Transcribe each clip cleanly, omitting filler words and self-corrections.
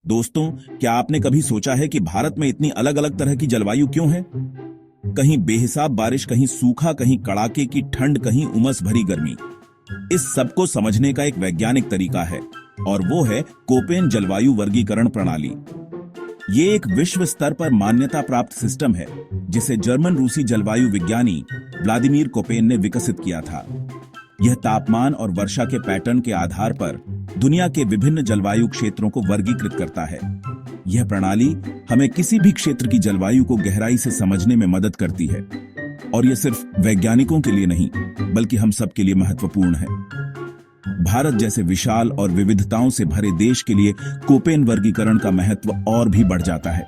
दोस्तों, क्या आपने कभी सोचा है कि भारत में इतनी अलग अलग तरह की जलवायु क्यों है? कहीं बेहिसाब बारिश, कहीं सूखा, कहीं कड़ाके की ठंड, कहीं उमस भरी गर्मी। इस सब को समझने का एक वैज्ञानिक तरीका है और वो है कोपेन जलवायु वर्गीकरण प्रणाली। ये एक विश्व स्तर पर मान्यता प्राप्त सिस्टम है जिसे जर्मन रूसी जलवायु विज्ञानी व्लादिमीर कोपेन ने विकसित किया था। यह तापमान और वर्षा के पैटर्न के आधार पर दुनिया के विभिन्न जलवायु क्षेत्रों को वर्गीकृत करता है। यह प्रणाली हमें किसी भी क्षेत्र की जलवायु को गहराई से समझने में मदद करती है और यह सिर्फ वैज्ञानिकों के लिए नहीं बल्कि हम सब के लिए महत्वपूर्ण है। भारत जैसे विशाल और विविधताओं से भरे देश के लिए कोपेन वर्गीकरण का महत्व और भी बढ़ जाता है।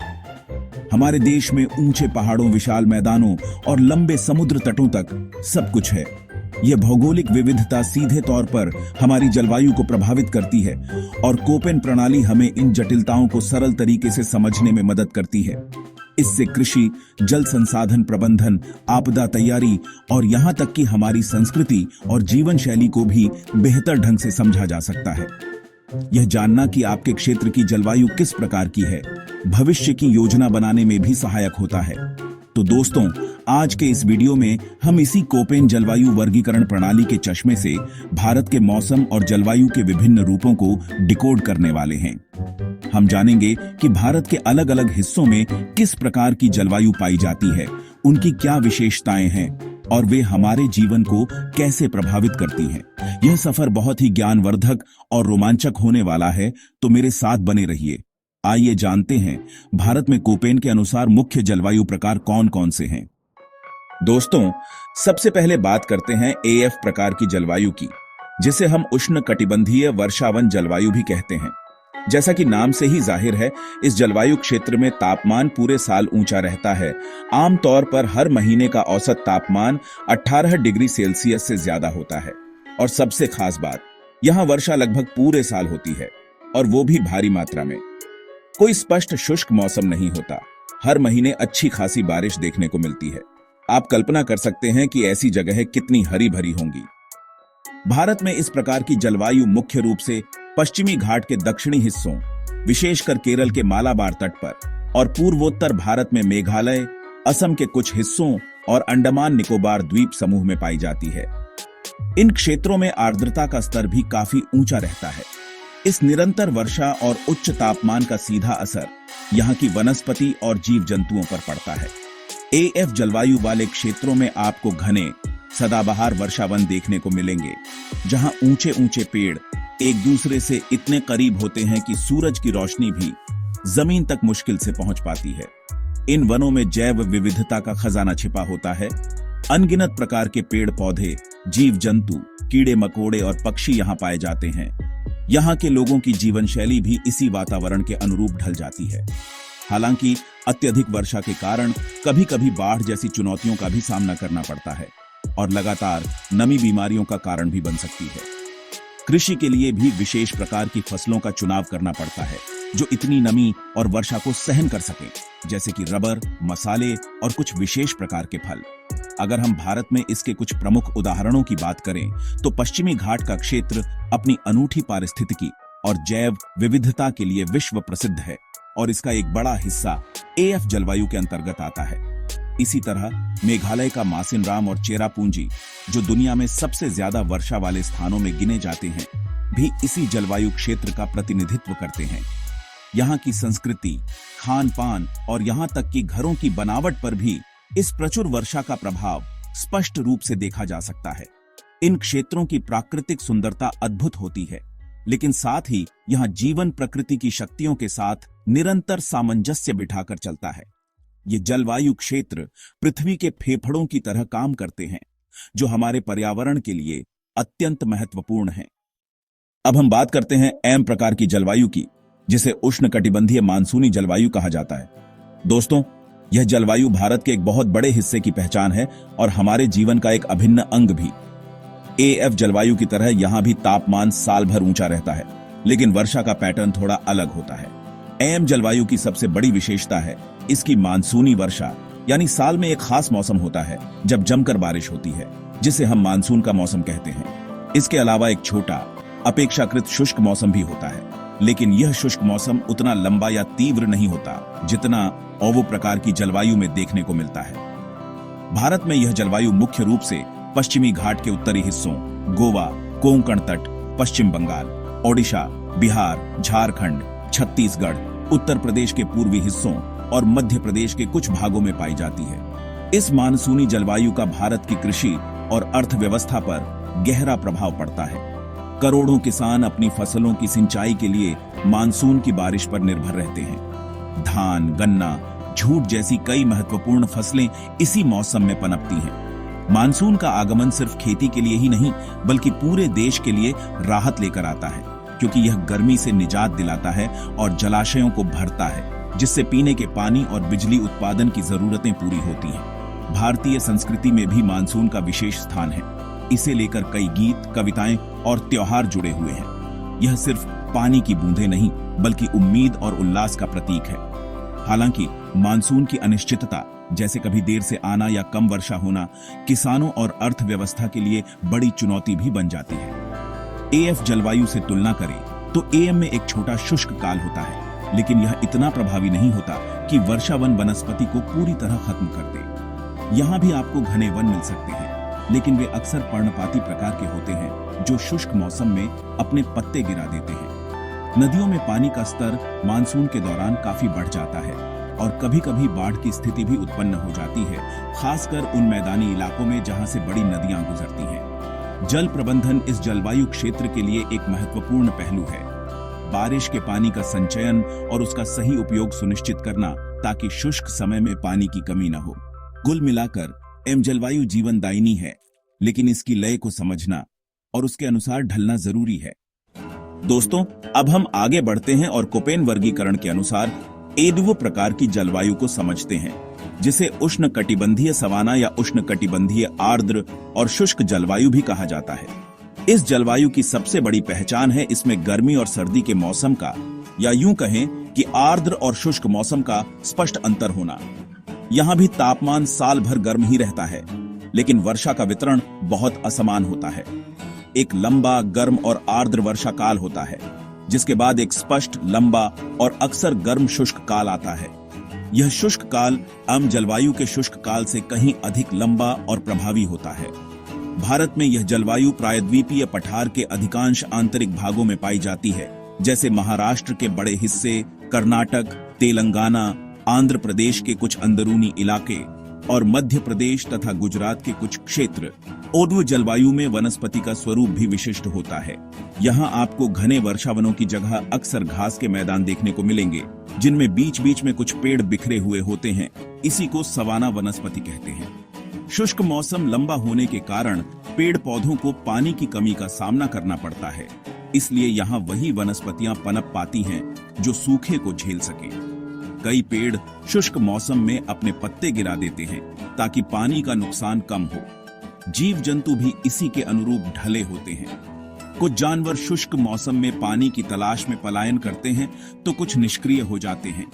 हमारे देश में ऊंचे पहाड़ों, विशाल मैदानों और लंबे समुद्र तटों तक सब कुछ है। यह भौगोलिक विविधता सीधे तौर पर हमारी जलवायु को प्रभावित करती है और कोपेन प्रणाली हमें इन जटिलताओं को सरल तरीके से समझने में मदद करती है। इससे कृषि, जल संसाधन प्रबंधन, आपदा तैयारी और यहां तक कि हमारी संस्कृति और जीवन शैली को भी बेहतर ढंग से समझा जा सकता है। यह जानना कि आपके क्षेत्र की जलवायु किस प्रकार की है, भविष्य की योजना बनाने में भी सहायक होता है। तो दोस्तों, आज के इस वीडियो में हम इसी कोपेन जलवायु वर्गीकरण प्रणाली के चश्मे से भारत के मौसम और जलवायु के विभिन्न रूपों को डिकोड करने वाले हैं। हम जानेंगे कि भारत के अलग अलग हिस्सों में किस प्रकार की जलवायु पाई जाती है, उनकी क्या विशेषताएं हैं और वे हमारे जीवन को कैसे प्रभावित करती हैं। यह सफर बहुत ही ज्ञानवर्धक और रोमांचक होने वाला है, तो मेरे साथ बने रहिए। आइए जानते हैं भारत में कोपेन के अनुसार मुख्य जलवायु प्रकार कौन कौन से हैं। दोस्तों, सबसे पहले बात करते हैं एएफ प्रकार की जलवायु की, जिसे हम उष्णकटिबंधीय वर्षावन जलवायु भी कहते हैं। जैसा कि नाम से ही जाहिर है, इस जलवायु क्षेत्र में तापमान पूरे साल ऊंचा रहता है। आमतौर पर हर महीने का औसत तापमान 18 डिग्री सेल्सियस से ज्यादा होता है और सबसे खास बात, यहां वर्षा लगभग पूरे साल होती है और वो भी भारी मात्रा में। कोई स्पष्ट शुष्क मौसम नहीं होता, हर महीने अच्छी खासी बारिश देखने को मिलती है। आप कल्पना कर सकते हैं कि ऐसी जगहें कितनी हरी भरी होंगी। भारत में इस प्रकार की जलवायु मुख्य रूप से पश्चिमी घाट के दक्षिणी हिस्सों, विशेषकर केरल के मालाबार तट पर और पूर्वोत्तर भारत में मेघालय, असम के कुछ हिस्सों और अंडमान निकोबार द्वीप समूह में पाई जाती है। इन क्षेत्रों में आर्द्रता का स्तर भी काफी ऊंचा रहता है। इस निरंतर वर्षा और उच्च तापमान का सीधा असर यहाँ की वनस्पति और जीव जंतुओं पर पड़ता है। एएफ जलवायु वाले क्षेत्रों में आपको घने सदाबहार वर्षावन देखने को मिलेंगे, जहां ऊंचे ऊंचे पेड़ एक दूसरे से इतने करीब होते हैं कि सूरज की रोशनी भी जमीन तक मुश्किल से पहुंच पाती है। इन वनों में जैव विविधता का खजाना छिपा होता है। अनगिनत प्रकार के पेड़ पौधे, जीव जंतु, कीड़े मकोड़े और पक्षी यहाँ पाए जाते हैं। यहाँ के लोगों की जीवन शैली भी इसी वातावरण के अनुरूप ढल जाती है। हालांकि अत्यधिक वर्षा के कारण कभी कभी बाढ़ जैसी चुनौतियों का भी सामना करना पड़ता है और लगातार नमी बीमारियों का कारण भी बन सकती है। कृषि के लिए भी विशेष प्रकार की फसलों का चुनाव करना पड़ता है जो इतनी नमी और वर्षा को सहन कर सकें, जैसे कि रबर, मसाले और कुछ विशेष प्रकार के फल। अगर हम भारत में इसके कुछ प्रमुख उदाहरणों की बात करें तो पश्चिमी घाट का क्षेत्र अपनी अनूठी पारिस्थितिकी और जैव विविधता के लिए विश्व प्रसिद्ध है और इसका एक बड़ा हिस्सा एएफ जलवायु के अंतर्गत आता है। इसी तरह मेघालय का मासिनराम और चेरापूंजी, जो दुनिया में सबसे ज्यादा वर्षा वाले स्थानों में गिने जाते हैं, भी इसी जलवायु क्षेत्र का प्रतिनिधित्व करते हैं। यहाँ की संस्कृति, खान पान और यहाँ तक कि घरों की बनावट पर भी इस प्रचुर वर्षा का प्रभाव स्पष्ट रूप से देखा जा सकता है। इन क्षेत्रों की प्राकृतिक सुंदरता अद्भुत होती है, लेकिन साथ ही यहाँ जीवन प्रकृति की शक्तियों के साथ निरंतर सामंजस्य बिठाकर चलता है। ये जलवायु क्षेत्र पृथ्वी के फेफड़ों की तरह काम करते हैं, जो हमारे पर्यावरण के लिए अत्यंत महत्वपूर्ण है। अब हम बात करते हैं एम प्रकार की जलवायु की, जिसे उष्णकटिबंधीय मानसूनी जलवायु कहा जाता है। दोस्तों, यह जलवायु भारत के एक बहुत बड़े हिस्से की पहचान है और हमारे जीवन का एक अभिन्न अंग भी। एएफ जलवायु की तरह यहां भी तापमान साल भर ऊंचा रहता है, लेकिन वर्षा का पैटर्न थोड़ा अलग होता है। एम जलवायु की सबसे बड़ी विशेषता है इसकी मानसूनी वर्षा, यानी साल में एक खास मौसम होता है जब जमकर बारिश होती है, जिसे हम मानसून का मौसम कहते हैं। इसके अलावा एक छोटा, अपेक्षाकृत शुष्क मौसम भी होता है, लेकिन यह शुष्क मौसम उतना लंबा या तीव्र नहीं होता जितना ओवो प्रकार की जलवायु में देखने को मिलता है। भारत में यह जलवायु मुख्य रूप से पश्चिमी घाट के उत्तरी हिस्सों, गोवा, कोंकण तट, पश्चिम बंगाल, ओडिशा, बिहार, झारखंड, छत्तीसगढ़, उत्तर प्रदेश के पूर्वी हिस्सों और मध्य प्रदेश के कुछ भागों में पाई जाती है। इस मानसूनी जलवायु का भारत की कृषि और अर्थव्यवस्था पर गहरा प्रभाव पड़ता है। करोड़ों किसान अपनी फसलों की सिंचाई के लिए मानसून की बारिश पर निर्भर रहते हैं। धान, गन्ना, जूट जैसी कई महत्वपूर्ण फसलें इसी मौसम में पनपती हैं। मानसून का आगमन सिर्फ खेती के लिए ही नहीं बल्कि पूरे देश के लिए राहत लेकर आता है, क्योंकि यह गर्मी से निजात दिलाता है और जलाशयों को भरता है, जिससे पीने के पानी और बिजली उत्पादन की जरूरतें पूरी होती हैं। भारतीय संस्कृति में भी मानसून का विशेष स्थान है। इसे लेकर कई गीत, कविताएं और त्योहार जुड़े हुए हैं। यह सिर्फ पानी की बूंदें नहीं बल्कि उम्मीद और उल्लास का प्रतीक है। हालांकि मानसून की अनिश्चितता, जैसे कभी देर से आना या कम वर्षा होना, किसानों और अर्थव्यवस्था के लिए बड़ी चुनौती भी बन जाती है। एएफ जलवायु से तुलना करें तो एएम में एक छोटा शुष्क काल होता है, लेकिन यह इतना प्रभावी नहीं होता कि वर्षावन वनस्पति को पूरी तरह खत्म कर दे। यहाँ भी आपको घने वन मिल सकते हैं, लेकिन वे अक्सर पर्णपाती प्रकार के होते हैं जो शुष्क मौसम में अपने पत्ते गिरा देते हैं। नदियों में पानी का स्तर मानसून के दौरान काफी बढ़ जाता है और कभी-कभी बाढ़ की स्थिति भी उत्पन्न हो जाती है, खासकर उन मैदानी इलाकों में जहां से बड़ी नदियां गुजरती हैं। जल प्रबंधन इस जलवायु क्षेत्र के लिए एक महत्वपूर्ण पहलू है। बारिश के पानी का संचयन और उसका सही उपयोग सुनिश्चित करना ताकि शुष्क समय में पानी की कमी न हो। कुल मिलाकर एम जलवायु जीवनदायिनी है, लेकिन इसकी लय को समझना और उसके अनुसार ढलना जरूरी है। दोस्तों, अब हम आगे बढ़ते हैं और कोपेन वर्गीकरण के अनुसार एडुवो प्रकार की जलवायु को समझते हैं, जिसे उष्णकटिबंधीय सवाना या उष्णकटिबंधीय आर्द्र और शुष्क जलवायु भी कहा जाता है। इस जलवायु की सबसे बड़ी पहचान है इसमें गर्मी और सर्दी के मौसम का, या यूं कहें कि आर्द्र और शुष्क मौसम का स्पष्ट अंतर होना। यहाँ भी तापमान साल भर गर्म ही रहता है, लेकिन वर्षा का वितरण बहुत असमान होता है। एक लंबा, गर्म और आर्द्र वर्षा काल होता है, जिसके बाद एक स्पष्ट, लंबा और अक्सर गर्म शुष्क काल आता है। यह शुष्क काल आम जलवायु के शुष्क काल से कहीं अधिक लंबा और प्रभावी होता है। भारत में यह जलवायु प्रायद्वीपीय पठार के अधिकांश आंतरिक भागों में पाई जाती है, जैसे महाराष्ट्र के बड़े हिस्से, कर्नाटक, तेलंगाना, आंध्र प्रदेश के कुछ अंदरूनी इलाके और मध्य प्रदेश तथा गुजरात के कुछ क्षेत्र। ओडुवो जलवायु में वनस्पति का स्वरूप भी विशिष्ट होता है। यहाँ आपको घने वर्षावनों की जगह अक्सर घास के मैदान देखने को मिलेंगे, जिनमें बीच बीच में कुछ पेड़ बिखरे हुए होते हैं। इसी को सवाना वनस्पति कहते हैं। शुष्क मौसम लंबा होने के कारण पेड़ पौधों को पानी की कमी का सामना करना पड़ता है, इसलिए यहाँ वही वनस्पतियां पनप पाती हैं जो सूखे को झेल सके। कई पेड़ शुष्क मौसम में अपने पत्ते गिरा देते हैं ताकि पानी का नुकसान कम हो। जीव जंतु भी इसी के अनुरूप ढले होते हैं। कुछ जानवर शुष्क मौसम में पानी की तलाश में पलायन करते हैं तो कुछ निष्क्रिय हो जाते हैं।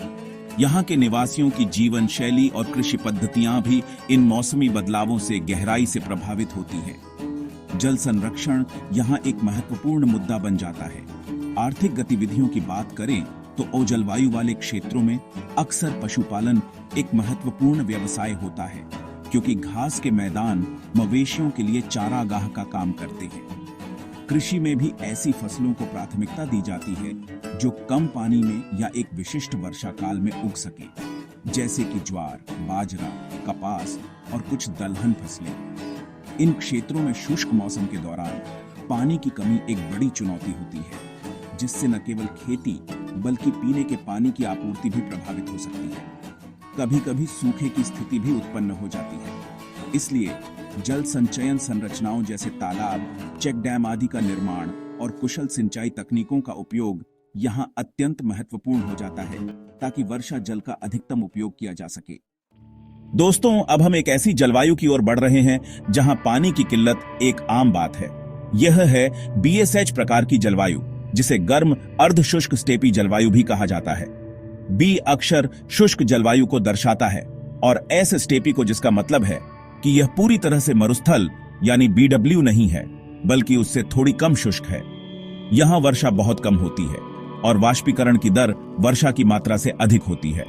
यहाँ के निवासियों की जीवन शैली और कृषि पद्धतियां भी इन मौसमी बदलावों से गहराई से प्रभावित होती है। जल संरक्षण यहाँ एक महत्वपूर्ण मुद्दा बन जाता है। आर्थिक गतिविधियों की बात करें तो जलवायु वाले क्षेत्रों में अक्सर पशुपालन एक महत्वपूर्ण व्यवसाय होता है, क्योंकि घास के मैदान मवेशियों के लिए चारागाह का काम करते हैं। कृषि में भी ऐसी फसलों को प्राथमिकता दी जाती है जो कम पानी में या एक विशिष्ट वर्षा काल में उग सके, जैसे कि ज्वार, बाजरा, कपास और कुछ दलहन फसलें। इन क्षेत्रों में शुष्क मौसम के दौरान पानी की कमी एक बड़ी चुनौती होती है, जिससे न केवल खेती बल्कि पीने के पानी की आपूर्ति भी प्रभावित हो सकती है। कभी कभी सूखे की स्थिति भी उत्पन्न हो जाती है। इसलिए जल संचयन संरचनाओं जैसे तालाब, चेक डैम आदि का निर्माण और कुशल सिंचाई तकनीकों का उपयोग यहाँ अत्यंत महत्वपूर्ण हो जाता है, ताकि वर्षा जल का अधिकतम उपयोग किया जा सके। दोस्तों, अब हम एक ऐसी जलवायु की ओर बढ़ रहे हैं जहां पानी की किल्लत एक आम बात है। यह है बीएसएच प्रकार की जलवायु, जिसे गर्म अर्ध शुष्क स्टेपी जलवायु भी कहा जाता है। बी अक्षर शुष्क जलवायु को दर्शाता है और एस स्टेपी को, जिसका मतलब है कि यह पूरी तरह से मरुस्थल यानी BW नहीं है, बल्कि उससे थोड़ी कम शुष्क है। यहाँ वर्षा बहुत कम होती है, और वाष्पीकरण की दर वर्षा की मात्रा से अधिक होती है,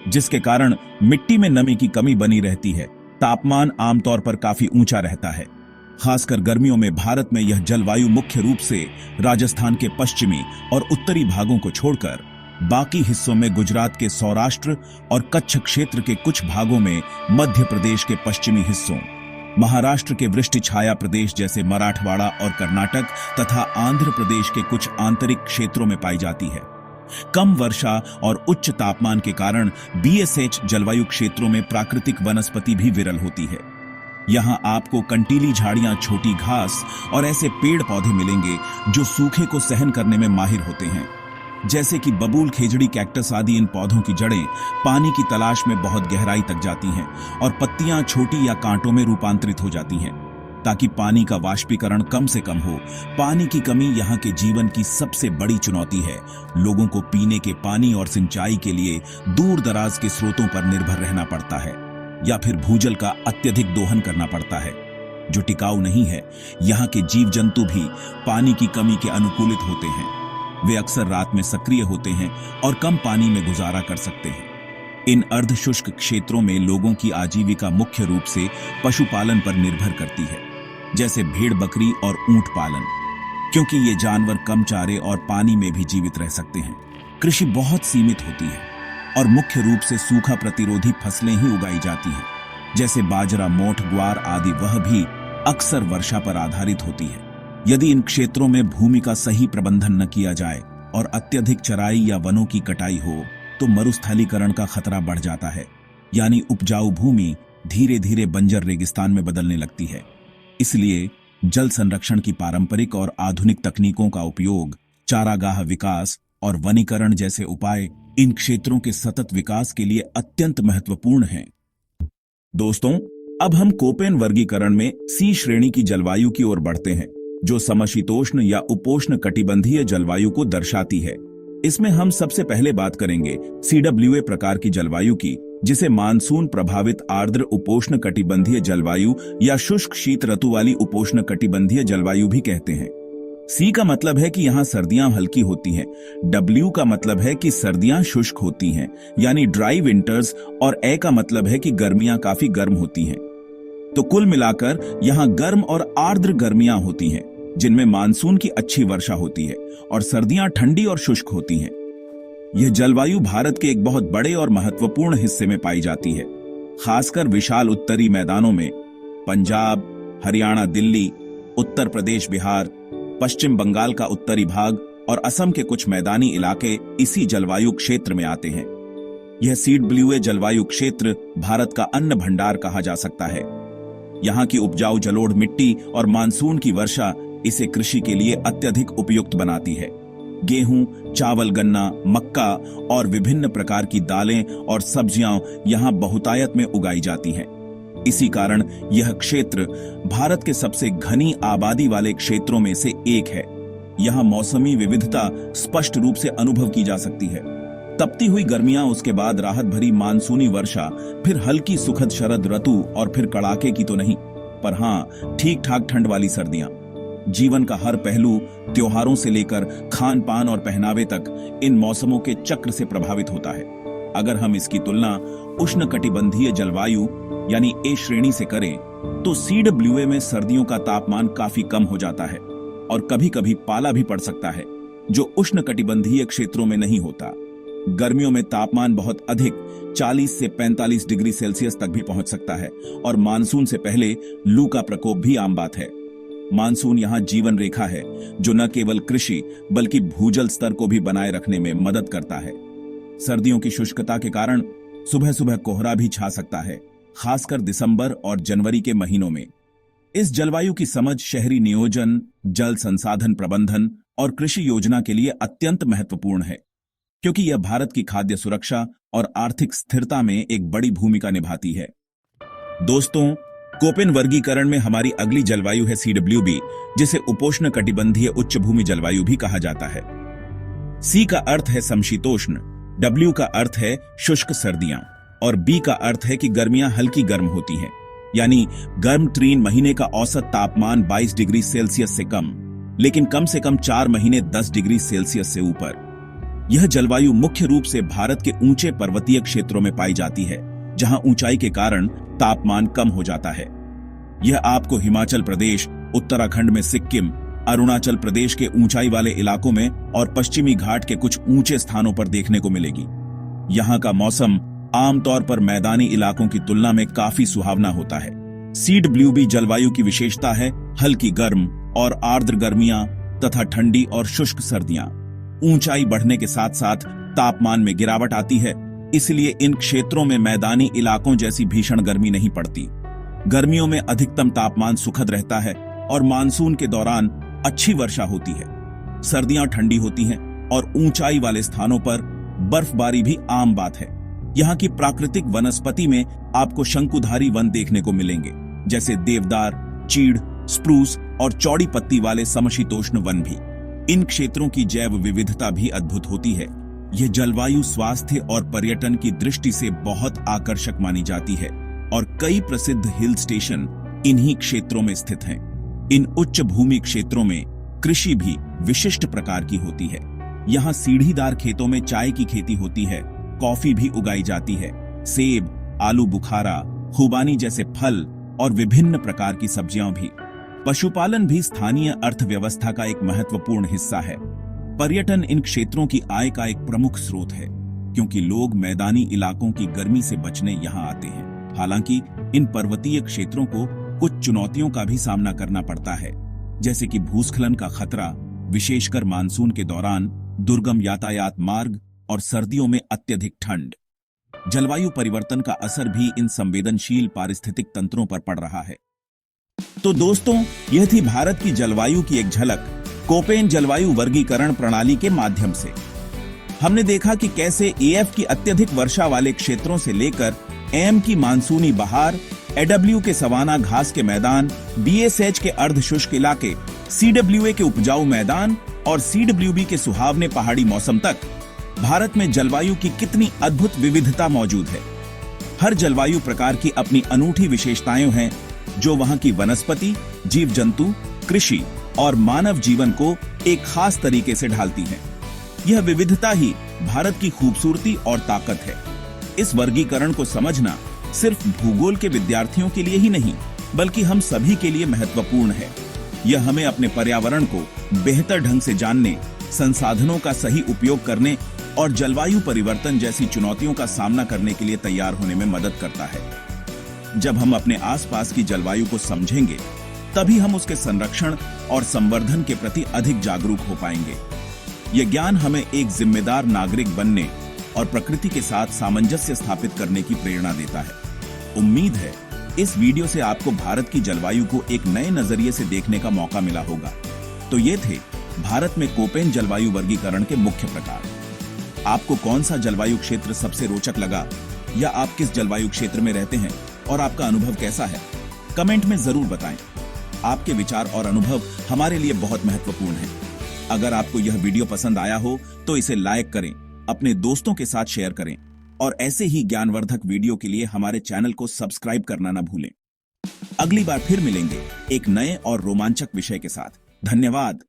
जिसके कारण मिट्टी में नमी की कमी बनी रहती है। तापमान आमतौर पर काफी ऊंचा रहता है। खासकर गर्मियों में भारत में यह जलवायु मुख्य रूप से राजस्थान के पश्चिमी और उत्तरी भागों को छोड़कर बाकी हिस्सों में गुजरात के सौराष्ट्र और कच्छ क्षेत्र के कुछ भागों में, मध्य प्रदेश के पश्चिमी हिस्सों, महाराष्ट्र के वृष्टि छाया प्रदेश जैसे मराठवाड़ा और कर्नाटक तथा आंध्र प्रदेश के कुछ आंतरिक क्षेत्रों में पाई जाती है। कम वर्षा और उच्च तापमान के कारण BSH जलवायु क्षेत्रों में प्राकृतिक वनस्पति भी विरल होती है। यहाँ आपको कंटीली झाड़ियां, छोटी घास और ऐसे पेड़ पौधे मिलेंगे जो सूखे को सहन करने में माहिर होते हैं, जैसे कि बबूल, खेजड़ी, कैक्टस आदि। इन पौधों की जड़ें पानी की तलाश में बहुत गहराई तक जाती हैं और पत्तियां छोटी या कांटों में रूपांतरित हो जाती हैं ताकि पानी का वाष्पीकरण कम से कम हो। पानी की कमी यहाँ के जीवन की सबसे बड़ी चुनौती है। लोगों को पीने के पानी और सिंचाई के लिए दूर दराज के स्रोतों पर निर्भर रहना पड़ता है या फिर भूजल का अत्यधिक दोहन करना पड़ता है, जो टिकाऊ नहीं है। यहाँ के जीव जंतु भी पानी की कमी के अनुकूलित होते हैं। वे अक्सर रात में सक्रिय होते हैं और कम पानी में गुजारा कर सकते हैं। इन अर्धशुष्क क्षेत्रों में लोगों की आजीविका मुख्य रूप से पशुपालन पर निर्भर करती है, जैसे भेड़, बकरी और ऊंट पालन, क्योंकि ये जानवर कम चारे और पानी में भी जीवित रह सकते हैं। कृषि बहुत सीमित होती है और मुख्य रूप से सूखा प्रतिरोधी फसलें ही उगाई जाती हैं, जैसे बाजरा, मोठ, ग्वार आदि। वह भी अक्सर वर्षा पर आधारित होती है। यदि इन क्षेत्रों में भूमि का सही प्रबंधन न किया जाए और अत्यधिक चराई या वनों की कटाई हो तो मरुस्थलीकरण का खतरा बढ़ जाता है, यानी उपजाऊ भूमि धीरे धीरे बंजर रेगिस्तान में बदलने लगती है। इसलिए जल संरक्षण की पारंपरिक और आधुनिक तकनीकों का उपयोग, चारागाह विकास और वनीकरण जैसे उपाय इन क्षेत्रों के सतत विकास के लिए अत्यंत महत्वपूर्ण हैं। दोस्तों, अब हम कोपेन वर्गीकरण में C श्रेणी की जलवायु की ओर बढ़ते हैं, जो समशीतोष्ण या उपोष्ण कटिबंधीय जलवायु को दर्शाती है। इसमें हम सबसे पहले बात करेंगे CWA प्रकार की जलवायु की, जिसे मानसून प्रभावित आर्द्र उपोष्ण कटिबंधीय जलवायु या शुष्क शीत ऋतु वाली उपोष्ण कटिबंधीय जलवायु भी कहते हैं। C का मतलब है कि यहाँ सर्दियां हल्की होती हैं। W का मतलब है कि सर्दियां शुष्क होती हैं, यानी ड्राई विंटर्स, और A का मतलब है कि गर्मियां काफी गर्म होती हैं। तो कुल मिलाकर यहाँ गर्म और आर्द्र गर्मियां होती हैं, जिनमें मानसून की अच्छी वर्षा होती है और सर्दियां ठंडी और शुष्क होती हैं। यह जलवायु भारत के एक बहुत बड़े और महत्वपूर्ण हिस्से में पाई जाती है, खासकर विशाल उत्तरी मैदानों में। पंजाब, हरियाणा, दिल्ली, उत्तर प्रदेश, बिहार, पश्चिम बंगाल का उत्तरी भाग और असम के कुछ मैदानी इलाके इसी जलवायु क्षेत्र में आते हैं। यह CWA जलवायु क्षेत्र भारत का अन्न भंडार कहा जा सकता है। यहाँ की उपजाऊ जलोढ़ मिट्टी और मानसून की वर्षा इसे कृषि के लिए अत्यधिक उपयुक्त बनाती है। गेहूं, चावल, गन्ना, मक्का और विभिन्न प्रकार की दालें और सब्जियां यहाँ बहुतायत में उगाई जाती हैं। इसी कारण यह क्षेत्र भारत के सबसे घनी आबादी वाले क्षेत्रों में से एक है। यहाँ मौसमी विविधता स्पष्ट रूप से अनुभव की जा सकती है। तपती हुई गर्मियां, उसके बाद राहत भरी मानसूनी वर्षा, फिर हल्की सुखद शरद ऋतु और फिर कड़ाके की तो नहीं, पर हाँ ठीक ठाक ठंड वाली सर्दियां। जीवन का हर पहलू, त्योहारों से लेकर खान पान और पहनावे तक, इन मौसमों के चक्र से प्रभावित होता है। अगर हम इसकी तुलना उष्णकटिबंधीय जलवायु यानी A श्रेणी से करें तो CWA में सर्दियों का तापमान काफी कम हो जाता है और कभी कभी पाला भी पड़ सकता है, जो उष्णकटिबंधीय क्षेत्रों में नहीं होता। गर्मियों में तापमान बहुत अधिक 40 से 45 डिग्री सेल्सियस तक भी पहुंच सकता है और मानसून से पहले लू का प्रकोप भी आम बात है। मानसून यहाँ जीवन रेखा है, जो न केवल कृषि बल्कि भूजल स्तर को भी बनाए रखने में मदद करता है। सर्दियों की शुष्कता के कारण सुबह सुबह कोहरा भी छा सकता है, खासकर दिसंबर और जनवरी के महीनों में। इस जलवायु की समझ शहरी नियोजन, जल संसाधन प्रबंधन और कृषि योजना के लिए अत्यंत महत्वपूर्ण है, क्योंकि यह भारत की खाद्य सुरक्षा और आर्थिक स्थिरता में एक बड़ी भूमिका निभाती है। दोस्तों, कोपेन वर्गीकरण में हमारी अगली जलवायु है CWB, जिसे उपोष्ण कटिबंधीय उच्च भूमि जलवायु भी कहा जाता है। C का अर्थ है समशीतोष्ण, W का अर्थ है शुष्क सर्दियां और B का अर्थ है कि गर्मियां हल्की गर्म होती हैं, यानी गर्म तीन महीने का औसत तापमान 22 डिग्री सेल्सियस से कम, लेकिन कम से कम 4 महीने 10 डिग्री सेल्सियस से ऊपर। यह जलवायु मुख्य रूप से भारत के ऊंचे पर्वतीय क्षेत्रों में पाई जाती है, जहां ऊंचाई के कारण तापमान कम हो जाता है। यह आपको हिमाचल प्रदेश, उत्तराखंड में सिक्किम, अरुणाचल प्रदेश के ऊंचाई वाले इलाकों में और पश्चिमी घाट के कुछ ऊंचे स्थानों पर देखने को मिलेगी। यहाँ का मौसम आमतौर पर मैदानी इलाकों की तुलना में काफी सुहावना होता है। CWB जलवायु की विशेषता है हल्की गर्म और आर्द्र गर्मियां तथा ठंडी और शुष्क सर्दियां। ऊंचाई बढ़ने के साथ साथ तापमान में गिरावट आती है, इसलिए इन क्षेत्रों में मैदानी इलाकों जैसी भीषण गर्मी नहीं पड़ती। गर्मियों में अधिकतम तापमान सुखद रहता है और मानसून के दौरान अच्छी वर्षा होती है। सर्दियां ठंडी होती हैं और ऊंचाई वाले स्थानों पर बर्फबारी भी आम बात है। यहाँ की प्राकृतिक वनस्पति में आपको शंकुधारी वन देखने को मिलेंगे, जैसे देवदार, चीड़, स्प्रूस और चौड़ी पत्ती वाले समशीतोष्ण वन भी। इन क्षेत्रों की जैव विविधता भी अद्भुत होती है। यह जलवायु स्वास्थ्य और पर्यटन की दृष्टि से बहुत आकर्षक मानी जाती है और कई प्रसिद्ध हिल स्टेशन इन्हीं क्षेत्रों में स्थित हैं। इन उच्च भूमि क्षेत्रों में कृषि भी विशिष्ट प्रकार की होती है। यहाँ सीढ़ीदार खेतों में चाय की खेती होती है, कॉफी भी उगाई जाती है, सेब, आलू बुखारा, खुबानी जैसे फल और विभिन्न प्रकार की सब्जियां भी। पशुपालन भी स्थानीय अर्थव्यवस्था का एक महत्वपूर्ण हिस्सा है। पर्यटन इन क्षेत्रों की आय का एक प्रमुख स्रोत है, क्योंकि लोग मैदानी इलाकों की गर्मी से बचने यहाँ आते हैं। हालांकि इन पर्वतीय क्षेत्रों को कुछ चुनौतियों का भी सामना करना पड़ता है, जैसे कि भूस्खलन का खतरा, विशेषकर मानसून के दौरान, दुर्गम यातायात मार्ग और सर्दियों में अत्यधिक ठंड। जलवायु परिवर्तन का असर भी इन संवेदनशील पारिस्थितिक तंत्रों पर पड़ रहा है। तो दोस्तों, यह थी भारत की जलवायु की एक झलक कोपेन जलवायु वर्गीकरण प्रणाली के माध्यम से। हमने देखा कि कैसे AF की अत्यधिक वर्षा वाले क्षेत्रों से लेकर AM की मानसूनी बहार, AW के सवाना घास के मैदान, BSH के अर्धशुष्क इलाके, CWA के उपजाऊ मैदान और CWB के सुहावने पहाड़ी मौसम तक भारत में जलवायु की कितनी अद्भुत विविधता मौजूद है। हर जलवायु प्रकार की अपनी अनूठी विशेषताएं हैं, जो वहां की वनस्पति, जीव जंतु, कृषि और मानव जीवन को एक खास तरीके से ढालती है। यह विविधता ही भारत की खूबसूरती और ताकत है। इस वर्गीकरण को समझना सिर्फ भूगोल के विद्यार्थियों के लिए ही नहीं, बल्कि हम सभी के लिए महत्वपूर्ण है। यह हमें अपने पर्यावरण को बेहतर ढंग से जानने, संसाधनों का सही उपयोग करने और जलवायु परिवर्तन जैसी चुनौतियों का सामना करने के लिए तैयार होने में मदद करता है। जब हम अपने आसपास की जलवायु को समझेंगे, तभी हम उसके संरक्षण और संवर्धन के प्रति अधिक जागरूक हो पाएंगे। यह ज्ञान हमें एक जिम्मेदार नागरिक बनने और प्रकृति के साथ सामंजस्य स्थापित करने की प्रेरणा देता है। उम्मीद है इस वीडियो से आपको भारत की जलवायु को एक नए नजरिए से देखने का मौका मिला होगा। तो ये थे भारत में कोपेन जलवायु वर्गीकरण के मुख्य प्रकार। आपको कौन सा जलवायु क्षेत्र सबसे रोचक लगा, या आप किस जलवायु क्षेत्र में रहते हैं और आपका अनुभव कैसा है? कमेंट में जरूर बताएं। आपके विचार और अनुभव हमारे लिए बहुत महत्वपूर्ण है। अगर आपको यह वीडियो पसंद आया हो तो इसे लाइक करें, अपने दोस्तों के साथ शेयर करें और ऐसे ही ज्ञानवर्धक वीडियो के लिए हमारे चैनल को सब्सक्राइब करना न भूलें। अगली बार फिर मिलेंगे एक नए और रोमांचक विषय के साथ। धन्यवाद।